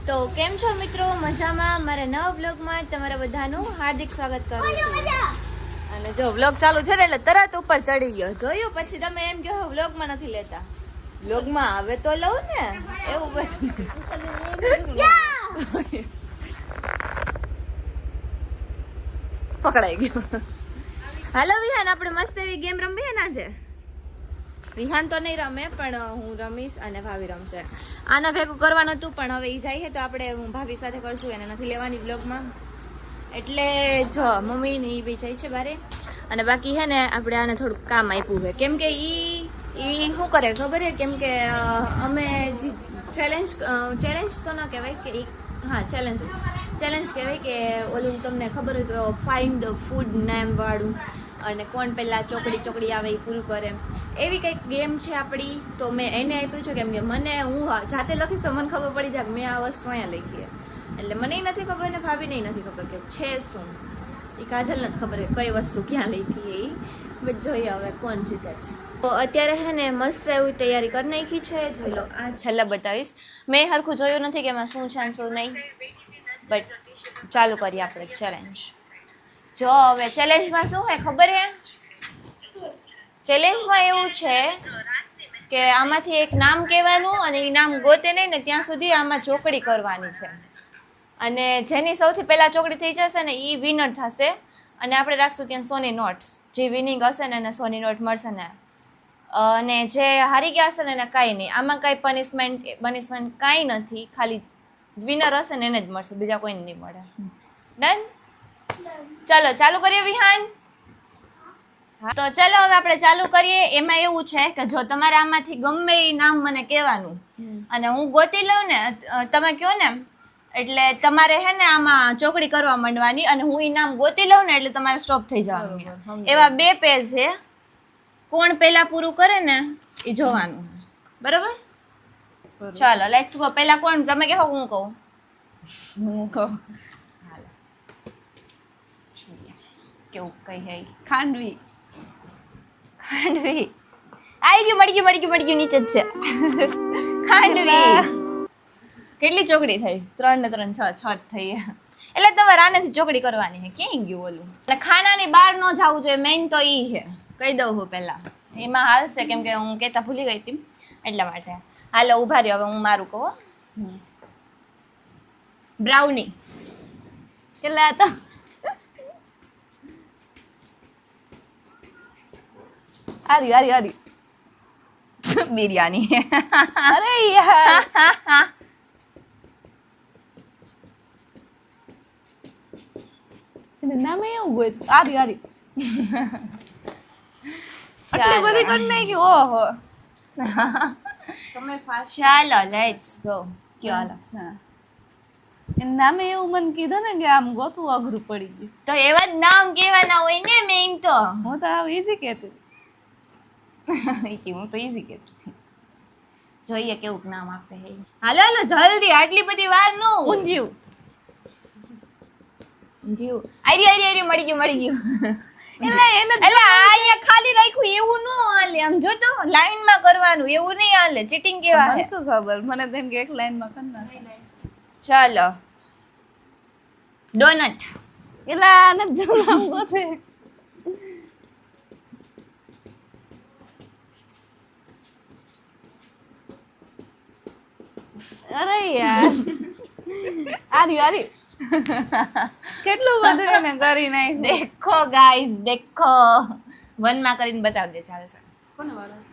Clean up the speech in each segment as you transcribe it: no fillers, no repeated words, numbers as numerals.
તો કેમ છો મિત્રો? મજામાં? મારા નવા બ્લોગમાં તમારા બધાનું હાર્દિક સ્વાગત કરું છું. અને જો બ્લોગ ચાલુ છે ને એટલે તરત ઉપર ચડી ગયો. જોયું પછી તમે એમ કહો બ્લોગમાં નથી લેતા. બ્લોગમાં આવે તો લઉં ને એવું બધું. પકડાઈ ગયો. હાલો વિહાન, આપણે મસ્ત એવી ગેમ રમીએ ને આજે. વિહાન તો નહીં રમે પણ હું રમીશ અને ભાભી રમશે. આના ભેગું કરવાનું હતું પણ હવે એ જાય તો આપણે હું ભાભી સાથે કરશું. એને નથી લેવાની બ્લોગમાં એટલે જો મમ્મી ને એ બી જાય છે બારે. અને બાકી છે ને આપણે આને થોડુંક કામ આપ્યું છે કેમ કે ઈ શું કરે ખબર છે? કેમ કે અમે ચેલેન્જ તો ના કહેવાય કે હા ચેલેન્જ કહેવાય કે ઓલું તમને ખબર હોય તો ફાઇન્ડ ધ ફૂડ નેમ વાળું અને કોણ પહેલા ચોકડી આવે એ પૂરું કરે એવી કંઈક ગેમ છે આપણી. તો મેં એને આપ્યું છે કેમ કે મને હું જાતે લખીશ તો મને ખબર પડી જાય કે મેં આ વસ્તુ અહીંયા લખી એટલે મને નથી ખબર ને ભાભીને નથી ખબર કે છે શું. એ કાજલને જ ખબર કે કઈ વસ્તુ ક્યાં લખી એ બસ જોઈએ હવે કોણ જીતે છે. તો અત્યારે છે ને મસ્ત એવી તૈયારી કરી નાખી છે. જોઈ લો આ છેલ્લે બતાવીશ. મેં હરખું જોયું નથી કે એમાં શું છે શું નહીં બટ ચાલુ કરીએ આપણે ચેલેન્જ. જો હવે ચેલેન્જમાં શું હોય ખબર હે? ચેલેન્જમાં એવું છે કે આમાંથી એક નામ કહેવાનું અને એ નામ ગોતે નહીં ને ત્યાં સુધી આમાં ચોકડી કરવાની છે. અને જેની સૌથી પહેલાં ચોકડી થઈ જશે ને એ વિનર થશે. અને આપણે રાખશું ત્યાં સોની નોટ. જે વિનિંગ હશે ને એને સોની નોટ મળશે ને. અને જે હારી ગયા હશે ને એને કાંઈ નહીં. આમાં કાંઈ પનિશમેન્ટ કાંઈ નથી. ખાલી વિનર હશે ને એને જ મળશે, બીજા કોઈને નહીં મળે. ડન? ચાલો ચાલુ કરીએ વિહાન. તો ચલો હવે આપણે ચાલુ કરીએ. એમાં એવું છે કે જો તમારે આમાંથી ગમે એ નામ મને કહેવાનું અને હું ગોતી લઉં ને તમે કહો ને એટલે તમારે હે ને આમાં ચોકડી કરવા માંડવાની અને હું એ નામ ગોતી લઉં ને એટલે તમારે સ્ટોપ થઈ જવાનું. એવા 2 પેજ છે. કોણ પહેલા પૂરું કરે ને એ જોવાનું. બરોબર? ચાલો લેટ્સ ગો. પહેલા કોણ? તમે કહો હું કહું? હું કહું કેવું કઈ જાય? ખાંડવી. ખાંડવી આવી ગયું. મળી ગયું નીચે જ છે. ખાંડવી. કેટલી ચોકડી થઈ? 3 ને 3 6 થઈ. એટલે તમારે આનેથી ચોકડી કરવાની છે. ક્યાંય ગયું ઓલું? એટલે ખાનાની બહાર ન જવું જોઈએ. મેઇન તો ઈ છે. કહી દઉં હું પહેલા. એમાં હાલશે કેમ કે હું કહેતા ભૂલી ગઈ હતી એટલા માટે. હાલો ઉભા રહ્યો. હવે હું મારું કહું. બ્રાઉની. કેટલા હતા? આરી બિરયાની. અરે યાર એને નામે એવું ગોત. આરી આટલી બધી કરી નાખી. ઓહો તમે ફાસ્ટ. ચાલો લેટ્સ ગો. ચાલો એનું નામે એવું મને કીધું ને કે આમ ગોતવું અઘરું પડી ગયું. તો એવા જ નામ કહેવાના હોય ને મેઇન તો. હું તો આવું ઈઝી કહેતી. હું તો ઈઝી કહેતી. જોઈએ કેવું નામ આપે. હાલો જલ્દી. આટલી બધી વાર ન. ઊંધિયું. આરી મળી ગયું. એટલે અહીંયા ખાલી રાખ્યું એવું ન હાલે. આમ જો તો લાઈનમાં કરવાનું એવું નહીં હાલે. ચીટિંગ કેવા મને છે? શું ખબર? મને તેમ કે એક લાઈનમાં કરી નાખ. ચાલો ડોનટ. એલા આને જ નામ ગોતે. અરે યાર આરી કેટલું બધું એને કરી નાખ્યું. દેખો ગાઈઝ દેખો. 1 માં કરીને બતાવી દે. ચાલશે.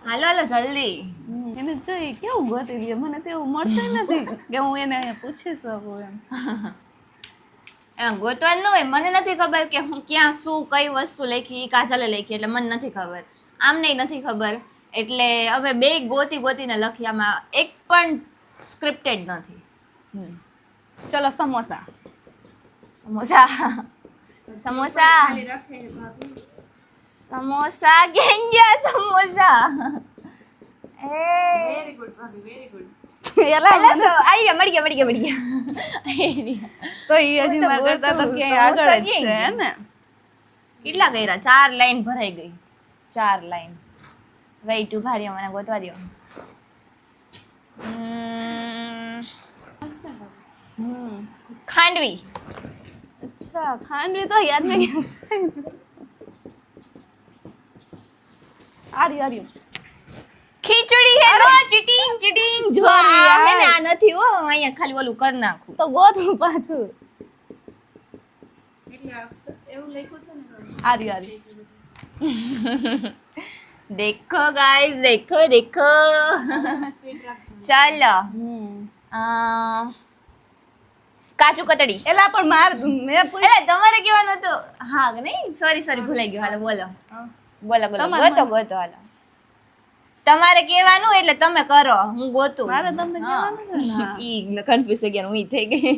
હાલો જલ્દી. એને જોઈ કેવું ગોતી દે. મને તો એવું મળતું નથી કે હું એને પૂછી શકું એમ ગોતવાનું ન હોય. મને નથી ખબર કે હું ક્યાં શું કઈ વસ્તુ લખી. કાજલે લખી એટલે મને નથી ખબર. આમને નથી ખબર એટલે હવે 2 ગોતીને લખી. આમાં એક પણ સ્ક્રિપ્ટેડ નથી. ચલો સમોસા. સમોસા ગયા સમોસા. વેરી ગુડ ભાભી, વેરી ગુડ. એલા મળી ગયા. તો ઈ હજી માર કરતા તો ક્યાંય આગળ જ છે ને. કેટલા કર્યા? 4 લાઈન ભરાઈ ગઈ. 4 લાઈન. વેઇટ ઉભા રહ્યો, મને ગોતવા દો. ખાંડવી. અચ્છા ખાંડવી તો યાદ નહીં. આર્યું ખીચડી હે નો ચીટિંગ ચીટિંગ જો Sorry આ યાર. હે ને આ નથી હો અહીંયા ખાલી ઓલું કર નાખું. તો ગોતું પાછું. આર્યું देखो गाइस देखो देखो ચાલો કાજુ કતરી. એલા પણ મેં પૂછ્યું. એટલે તમારે કહેવાનું હતું હા કે નહીં સોરી ભૂલાઈ ગયું. હાલો બોલો બોલો તમારે ગોતો હાલો. તમારે કહેવાનું એટલે તમે કરો હું ગોતું. મારે તમને કહેવાનું છે ને. ઈ કન્ફ્યુઝ થઈ ગયા હું થઈ ગઈ.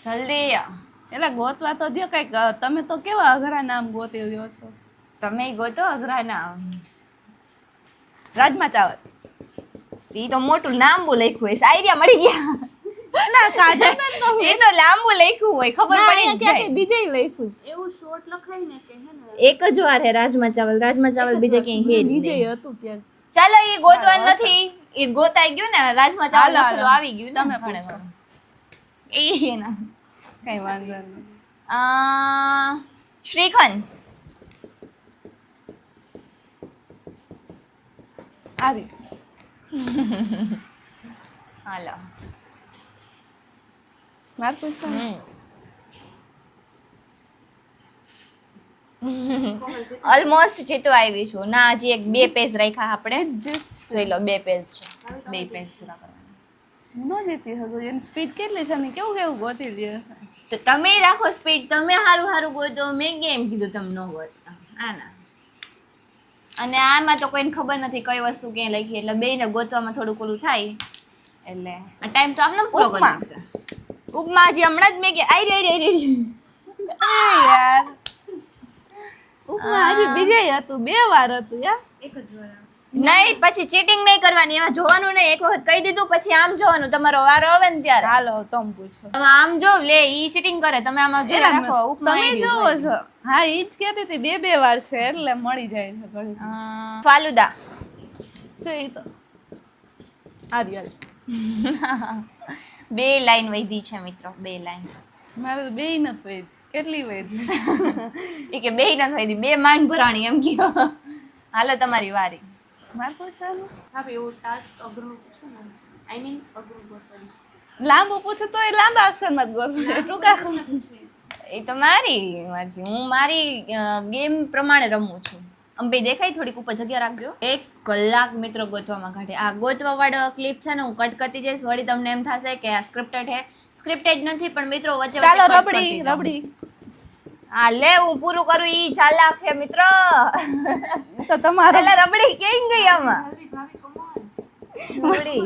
જલ્દી એલા ગોતવા તો દો કઈક. તમે તો કેવા અઘરા નામ ગોતી રહ્યો છો. તમે ગોતો અઘરા ના. રાજમા ચાવલ. ઈ તો મોટું લાંબુ લખ્યું હોય. આઈડિયા મળી ગયા. ના કાજુ ને તો એ તો લાંબુ લખ્યું હોય ખબર પડી જ જાય. બીજે લખ્યું છે. એવું શોર્ટ લખાય ને કે હે ને એક જ વાર હે રાજમા ચાવલ બીજે ક્યાંય હે જ બીજે નહીં. હતું ક્યાંક. ચાલો એ ગોતવાનું નથી. એ ગોતાઈ ગયું ને રાજમા ચાવલ હાલો, લખેલું હાલો. આવી ગયું ને તમે ઘણે પૂછો. ઘણું. એ ના કઈ વાંધો નહીં. શ્રીખંડ. આરી હાલો માર પૂછો. ઓલમોસ્ટ જીતો આવી છું. ના હજી એક 2 પેજ રાખ્યા આપણે. જોઈ લો 2 પેજ છે. 2 પેજ પૂરા કરવાના. નો જીતી હતો. એની સ્પીડ કેટલી છે ને કેવું કેવું ગોતી લે છે. તો તમે રાખો સ્પીડ. તમે હારું ગોતો. મેં કેમ કીધું તમે ન ગોતતા. આના અને આમાં તો કોઈને ખબર નથી કઈ વસ્તુ ક્યાં લખી એટલે બેયને ગોતવામાં થોડુંક ઓલું થાય એટલે આ ટાઈમ તો આપને પૂરો કરી નાખશે. ઉપમા હજી હમણાં જ મેં કે આઈ રહી યાર ઉપમા હજી બીજે હતું 2 વાર હતું યાર. એક જ વાર નહીં પછી ચીટિંગ નહીં કરવાની. એમાં જોવાનું નહીં. એક વખત કહી દીધું પછી આમ જોવાનું. તમારો વારો આવે ને ત્યારે હાલો તમે પૂછો. તમે આમ જો લે ઈ ચીટિંગ કરે. તમે આમાં જોઈ રાખો. ઉપમા તમે આવી જોવો ગયું. છો. હા ઈ જ કહેતી હતી 2 વાર છે એટલે મળી જાય છે ઘડી. ફાલુદા. છે ઈ તો આરી 2 લાઈન વધી છે મિત્રો. 2 લાઈન. મારે તો 2 નથી વૈદ. કેટલી વૈદ? એ કે 2 નથી વધી. 2 માંડ ભરાણી એમ કયો. હાલો તમારી વારી. મારે પૂછવાનું. હા ભાઈ એવું ટાસ્ક અઘરું પૂછો ને આઈ મીન અઘરું ગોતવાનું લાંબુ પૂછો તો એ લાંબા અક્ષરમાં જ ગોતું. ટૂંકા એ તો મારી મરજી. હું મારી ગેમ પ્રમાણે રમું છું. અંબે દેખાય થોડીક ઉપર જગ્યા રાખજો. 1 કલાક મિત્રો ગોતવામાં કાઢે. આ ગોતવા વાળો ક્લિપ છે ને હું કટ કરતી જઈશ. વળી તમને એમ થશે કે આ સ્ક્રિપ્ટેડ છે. સ્ક્રિપ્ટેડ નથી પણ મિત્રો વચ્ચે ચાલો cut રબડી કરતી જાઉં. રબડી. હા લે હું પૂરું કરું. ઈ ચાલાક છે મિત્ર. તો તમારે પેલા રબડી કેમ ગઈ આમાં? Rabdi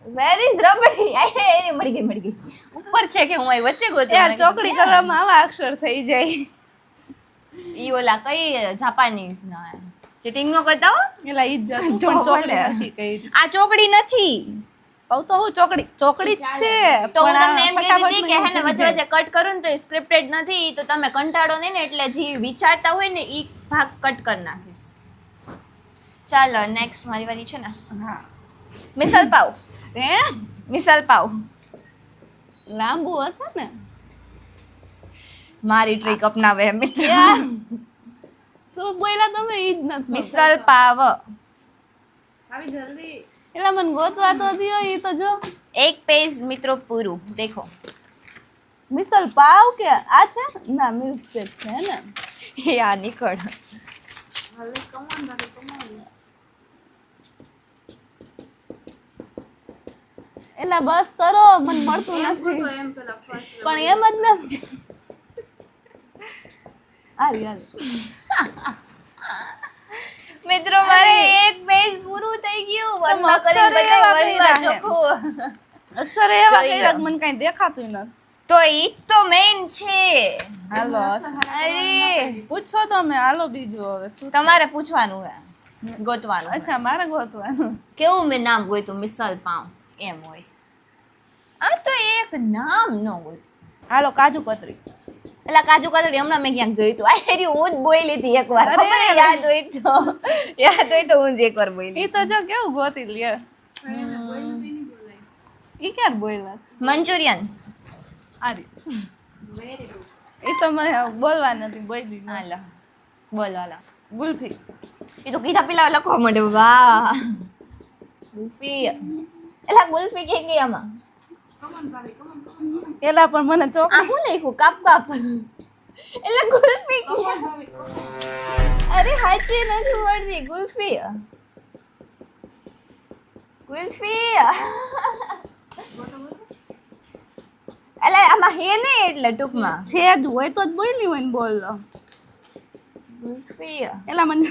where is rabdi? એ મળી ગઈ. ઉપર છે કે હું અહીં વચ્ચે ગોતું? યાર ચોકડી કરવામાં આવા અક્ષર થઈ જાય. ઈ ઓલા કઈ જાપાનીઝ ના ચીટિંગ નો કરતા હો. એલા ઈ જ જતું તો પણ ચોકડી ભલે. નથી કઈ. આ ચોકડી નથી. કહું તો હું ચોકડી જ છે. તો હું પણ આ તમને એમ કહેતી હતી કે હે ને ફટાફટ વચ્ચે વચ્ચે કટ કરું ને તો સ્ક્રિપ્ટેડ નથી તો તમે કંટાળો નહીં ને એટલે જે વિચારતા હોય ને ઈ ભાગ કટ કરી નાખીશ. ચાલો નેક્સ્ટ મારી વારી છે ને. હા મિસલ પાવ. હે મિસલ પાવ લાંબુ હશે ને મારી ટ્રીક અપનાવે મિત્ર. યાર શું બોલ્યા તમે ઈ જ નથી. મિસલ પાવ આવી જલ્દી એલા મને ગોતવા તો દિયો. ઈ તો જો 1 પેજ મિત્રો પૂરું દેખો. મિસલ પાવ કે આ છે ના મિલ્ક શેક છે હે ને. એ આ નીકળ. હવે કમાન ભાઈ કમાન એલા બસ કરો મને મળતું એમ નથી. ગોતો એમ પેલા ફર્સ્ટ પણ એમ જ નથી. આરી મિત્રો મારે 1 પેજ પૂરું થઈ ગયું. વનમાં કરીને અક્ષર બતાવ્યું, એવા વનમાં કર્યા છે. ચોખ્ખું. અક્ષર એવા જોઈ કઈક લો. મને કઈ દેખાતું નથી. તો ઈ તો મેઇન છે. હાલો અરે પૂછો તમે. હાલો બીજું હવે શું. તમારે પૂછવાનું હે ગોતવાનું. અચ્છા મારે ગોતવાનું. કેવું મેં નામ ગોતું? મિસલ પાવ એમ હોય. આ તો એક નામ ન ગોતું. હાલો કાજુ કતરી. એટલે કાજુ કતરી હમણાં મેં ક્યાંક જોયું હતું. આ હેરી હું જ બોલી હતી એકવાર. અરે, ખબર હે? યાદ હોય તો હું જ એકવાર બોલી. ઈ તો જો કેવું ગોતી લે ઈ ક્યારે બોલ્યા મંચુરિયન. આરી એ તો મને બોલવા નથી બોલી હાલો બોલો હાલો. ગુલ્ફી એ તો કીધા પેલા લખવા માંડે. વાહ ગુલ્ફી. એલા ગુલ્ફી કે ગઈ આમાં. એલા પણ મને ચોક આ હું લખ્યું કાપ કાપ. એટલે ગુલ્ફી કે. અરે હાચી નથી મળતી ગુલ્ફી. ગુલ્ફી. એટલે આમાં હે નહીં એટલે ટૂંકમાં છે જ હોય તો જ બોલી હોય ને બોલો ગુલ્ફી. એલા મને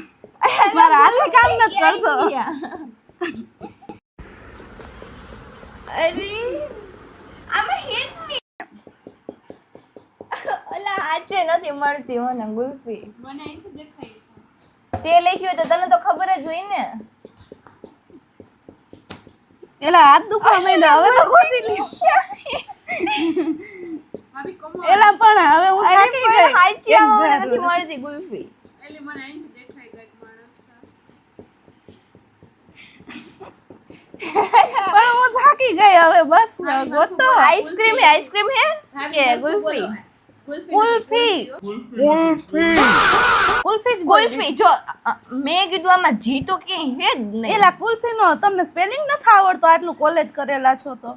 મારા હાથે કામ નથી કરતો અરે આમાં હે જ નહીં. અલા હાચે નથી મળતી મને ગુલ્ફી. મને અહીં દેખાય તે લખ્યું તો તને તો ખબર જ હોય ને. એલા હાથ દુખવા માંડ્યા હવે તો ગોતી લે ભાભી કમો એલા પણ હવે હું અરે થાકી પણ ગઈ હાચી એક આમાં ધારું. નથી મળતી ગુલ્ફી. એટલે મને અહીં દેખાય ગઈ માણસ પણ હું થાકી ગઈ હવે બસ ગોતો આઈસ્ક્રીમ હે કે ગુલ્ફી. કુલ્ફી કુલ્ફી જ બોલ ગુલ્ફી જો મેં કીધું આમાં જી તો કે હે જ નહીં. એલા કુલ્ફી નો તમને સ્પેલિંગ નથી આવડતો આટલું કોલેજ કરેલા છો તો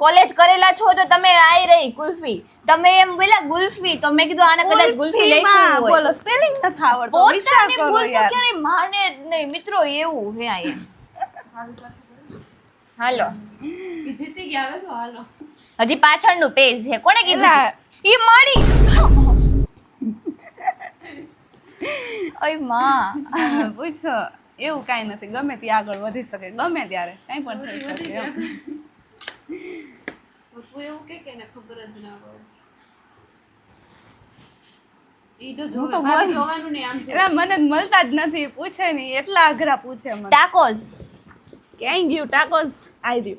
કોલેજ કરેલા છો તો તમે આઈ રહી ગુલ્ફી. તમે એમ બોલ્યા ગુલ્ફી તો મેં કીધું આને કદાચ ગુલ્ફી લખ્યું હોય. બોલો સ્પેલિંગ નથી આવડતો વિચાર પોતાની કરો ભૂલ તો યાર ક્યારેય માને જ નહીં મિત્રો. એવું હે અહીંયા. હાલો એ જીતી ગયા હવે શું હાલો હજી પાછળનું પેજ છે. કોને કીધું એલા. છે? ઈ મળી. ઓય માં. પૂછો એવું કાંઈ નથી ગમે ત્યાં આગળ વધી શકે ગમે ત્યારે કાંઈ પણ થઈ શકે એમ. તું એવું કે એને ખબર જ ના હોય ઈ જો હું તો જોવે બોલ- જોવાનું ને આમ એલા મને જ મળતા જ નથી પૂછે નહીં એટલા અઘરા પૂછે મને ટાકોસ. ક્યાંય ગયું ટાકોસ આવી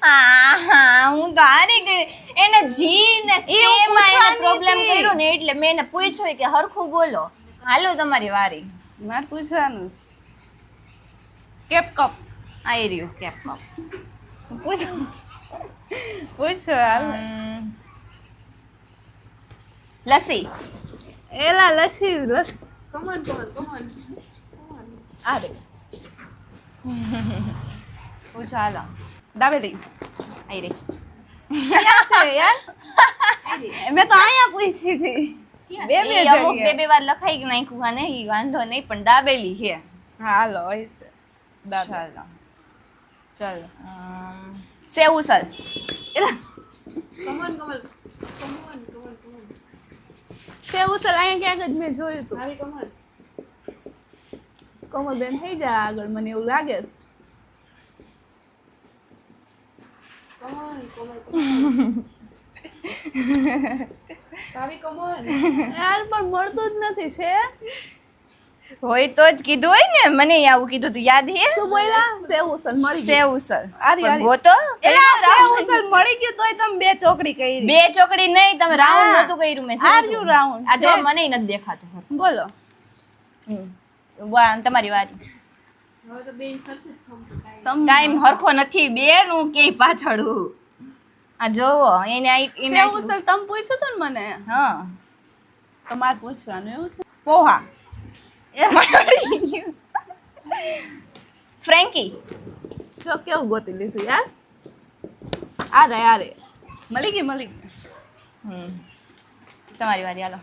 હા હું તો હારી ગઈ. એને જી ને એવું કેમાં એને પૂછવાની પ્રોબ્લેમ હતી. કર્યો ને એટલે મેં એને પૂછ્યું કે હરખું બોલો. હાલો તમારી વારી. રહ્યું મારે પૂછવાનું કેપ કપ આઈ રહ્યું કેપ કપ. પૂછો પૂછો હાલ લસ્સી. એલા લસ્સી લસ્સી કમન અરે પૂછો હાલો. દાબેલી આઈ રહી. ક્યાં છે યાર મેં તો અહીંયા પૂછી હતી બે બે એ અમુક જગ્યાએ. બે વાર લખાઈ નાખ્યું હા નહીં વાંધો નહીં પણ દાબેલી છે. હા હાલો હોય છે દાબેલી ચાલો ચાલો સેવ ઉસળ. એલા કમન સેવ ઉસળ અહીંયા ક્યાંક જ મેં જોયું હતું ભાભી કમન કોમલબેન થઈ જાય આગળ મને એવું લાગે છે ભાભી કમન યાર પણ મળતું જ નથી છે હોય તો જ કીધું હોય ને. મને આવું કીધું તું યાદ હે. શું બોલ્યા સેવ ઉસળ મળી ગયું સેવ ઉસળ. આરી, પણ આરી. ગોતો. એલા સેવ ઉસળ મળી ગયું તોય તમે બે ચોકડી કરી બે ચોકડી નહીં તમે રાઉન્ડ હા. નતું કર્યું મેં Are જોયું you તું. round? આ જો Yes. મને નથી દેખાતું. બોલો તમારી વારી. હવે તો બેન સરખું જ છું તમ ટાઈમ હરખો નથી બેન હું કે પાછળ હું. આ જોવો એને એને સેવ ઉસળ તમે પૂછ્યું હતું ને મને હા તમારે પૂછવાનું એવું છે પોહા ફ્રેન્કી. જો કેવું ગોતી લીધું યાર આરે આરે મળી ગઈ તમારી વારી હાલો.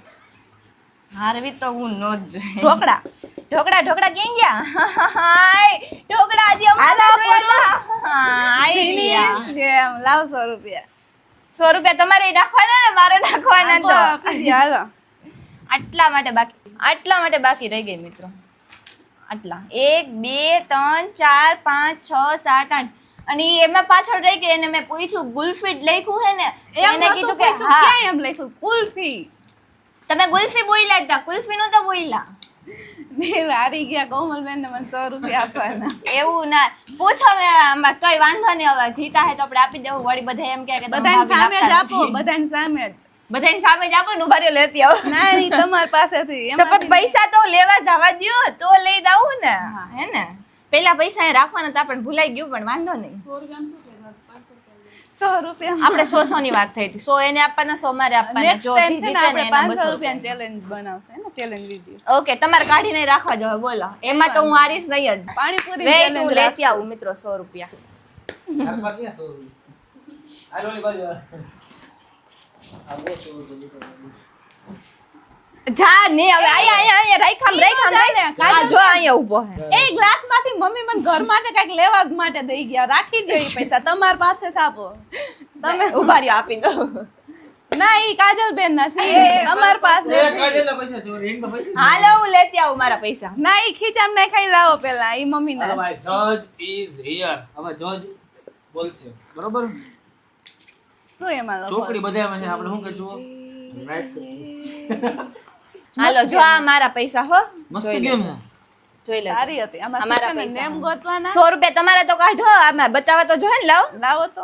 હારવી તો હું નો જ જોઈએ. ઢોકળા ઢોકળા ક્યાં ગયા? હાય ઢોકળા હજી હમણાં જ જોયા હતા. હા આઈ રહ્યા. કેમ લાવ 100 રૂપિયા 100 રૂપિયા તમારે નાખવાના ને મારે નાખવાના તો. હાલો આટલા માટે બાકી રહી ગઈ મિત્રો. આટલા 1 2 3 4 5 6 7 8 અને ઈ એમાં પાછળ રહી ગઈ અને મેં પૂછ્યું ગુલ્ફી લખ્યું હે ને તો એને કીધું કે હા ક્યાં એમ લખ્યું કુલ્ફી તમે ગુલ્ફી બોલ્યા હતા કુલ્ફી નો તો બોલ્યા. દેવ હારી ગયા કોમલબેન ને મને 100 રૂપિયા આપવાના એવું ના પૂછો હવે આમાં તોય વાંધો નહીં. હવે જીતા હે તો આપણે આપી દેવું. વળી બધા એમ કહે કે તમે બધાની ભાભી સામે જ આપતા આપો નથી. બધાની સામે જ બધાની સામે જ આપો ને ઉભા રહ્યો લેતી આવો ના ઈ તમારી પાસેથી તો પણ પૈસા તો લેવા જવા દ્યો તો લઈ દઉં ને હે ને પેલા પૈસા અહીં રાખવાના હતા પણ ભૂલાઈ ગયું પણ વાંધો નહીં 100 રૂપિયા આપણે 100 ની વાત થઈ હતી 100 એને આપવાના 100 મારે આપવાના જો જી જીતે ને એના 500 200 રૂપિયા ચેલેન્જ બનાવશે ને ચેલેન્જ વિડિયો ઓકે તમારે કાઢીને રાખવા જો બોલો એમાં તો હું હારીશ નહીં જ પાણીપુરી વેઇટ challenge હું લેતી આવું મિત્રો 100 રૂપિયા જા ને હવે આયા રાખામ આ જો અહીંયા ઊભો હે એ ગ્લાસ માંથી મમ્મી મને ઘર માટે કઈક લેવા માટે દઈ ગયા રાખી દો ઈ પૈસા તમાર પાસે થાપો તમે ઉભા રહ્યો આપી દો ના ઈ કાજલ બેન ના છે તમાર પાસે હાલો હું લેતી આવું મારા પૈસા ના ઈ ખીચામ ના ખાઈ લાવો પેલા ઈ મમ્મી ના હવે જજ ઇઝ હિયર હવે જજ બોલશે બરોબર શું એમાં લખો ચોકડી બધામાં છે આપણે શું કરશું રાઈટ હાલો જો આ મારા પૈસા હો મસ્ત ગેમ છે જોઈ લે સારી હતી આમાં અમારા અમારા પૈસા. નેમ ગોતવાના 100 રૂપિયા તમારા તો કાઢો આમાં બતાવવા તો જોઈએ ને લાવો લાવો તો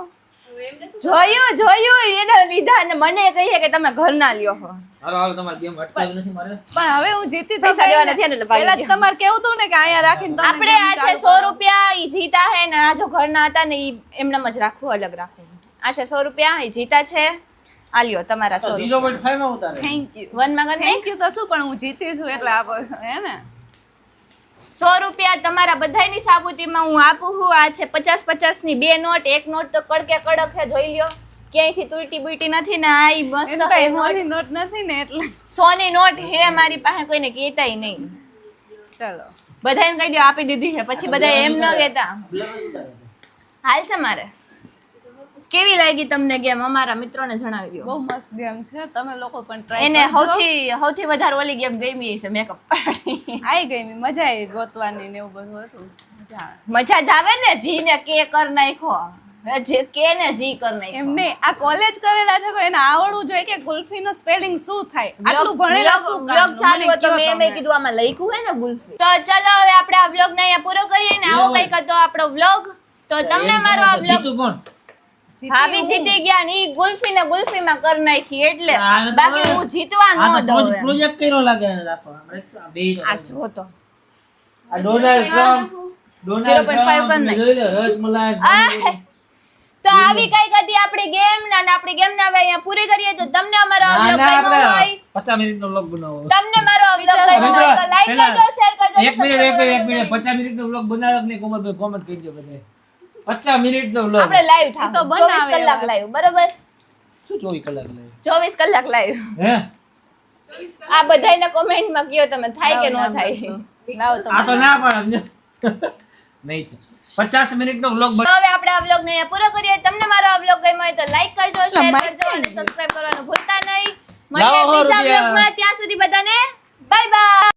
જોયું એને લીધા ને મને કહીએ કે તમે ઘર ના લ્યો હો હાલો હાલો તમારી ગેમ અટકાવી નથી મારે પણ હવે હું જીતી તો પૈસા ગઈ દેવાના ને. થયા ને એટલે ભાગી પેલા ગયા. તમારે કેવું હતું ને કે અહીંયા રાખીને તમે આપણે આ છે 100 રૂપિયા ઈ જીતા હે ને આ જો ઘર ના હતા ને ઈ એમનેમ જ રાખવું અલગ રાખવું આ છે 100 રૂપિયા ઈ જીતા છે આ લ્યો તમારા 100 રૂપિયા 0.5 માં ઉતારે થેન્ક યુ વન માં ગણ થેન્ક યુ તો શું પણ હું જીતી છું એટલે આપો છો હે ને 100 રૂપિયા તમારા બધાયની સાબુતીમાં હું આપું છું આ છે 50 ની બે નોટ એક નોટ તો કડકે કડક છે જોઈ લ્યો ક્યાંયથી તૂટી બુટી નથી ને આ ઈ મસ્ત એનું કઈ મોની નોટ નથી ને એટલે 100 ની નોટ હે મારી પાસે કોઈને કહેતાય નહીં ચલો બધાને કહી દો આપી દીધી છે પછી બધા એમ ન કહેતા હાલ છે મારે કેવી લાગી તમને ગેમ અમારા મિત્રોને જણાવી દો બહુ મસ્ત ગેમ છે તમે લોકો પણ ટ્રાય એને સૌથી વધારે ઓલી ગેમ ગમી છે મેકઅપ પાર્ટી આઈ ગઈ મજા આવી ગોતવાની ને એવું બધું હતું મજા આવે મજા જ આવે ને જી ને કે કર નાખો જે કે ને જી કર નાખો એમ નહીં આ કોલેજ કરેલા છે તો એને આવડવું જોઈએ કે ગુલ્ફી નો સ્પેલિંગ શું થાય આટલું ભણેલા શું બ્લોગ કામનું? ચાલુ મને હતો કયો મેં તમે. કીધું આમાં લખ્યું હે ને ગુલ્ફી તો ચલો હવે આપણે આ બ્લોગ ને અહીંયા પૂરો કરીએ ને આવો કઈક હતો આપણો બ્લોગ તો તમને મારો આ બ્લોગ જીતું કોણ જીતી ભાભી હું. જીતી ગયા ને ઈ ગુલ્ફી ને ગુલ્ફી માં કર નાખી એટલે આ તો બાકી હવે- હું જીતવા ન આ તો દઉં એમ. પ્રોજેક્ટ કર્યો લાગે એને રાખો આપણે આ બે આ જો તો આ ડોનાલ્ડ ટ્રમ્પ 0.5 કર નાખ. જોઈ લે રસમલાઈ આ, તો આવી કઈક હતી આપણી ગેમ ને આપણી ગેમ ને હવે અહીંયા પૂરી કરીએ તો તમને અમારો આ બ્લોગ ગમ્યો હોય 50 મિનિટનો વ્લોગ બનાવો તમને મારો આ બ્લોગ ગમ્યો હોય તો લાઈક પેલા કરજો શેર કરજો એક મિનિટ 50 મિનિટનો વ્લોગ બનાવો ને કોમેન્ટ કરજો બધે 50 મિનિટનો વ્લોગ આપણે લાઈવ તો થાવ બનાવે 24 કલાક એવા. લાઈવ બરોબર શું 24 કલાક લે 24 કલાક લાઈવ હે આ બધાયને કોમેન્ટમાં કયો તમે થાય કે ન થાય લાવો તો આ તો ના પાડે નહીં તો 50 મિનિટનો વ્લોગ તો હવે આપણે આ બ્લોગ ને અહીંયા પૂરો કરીએ તમને મારો આ બ્લોગ ગમ્યો હોય તો લાઈક કરજો શેર કરજો અને સબસ્ક્રાઇબ કરવાનું ભૂલતા નહીં મળીએ લાવો બીજા રૂપિયા. બ્લોગમાં ત્યાં સુધી બધાને બાય બાય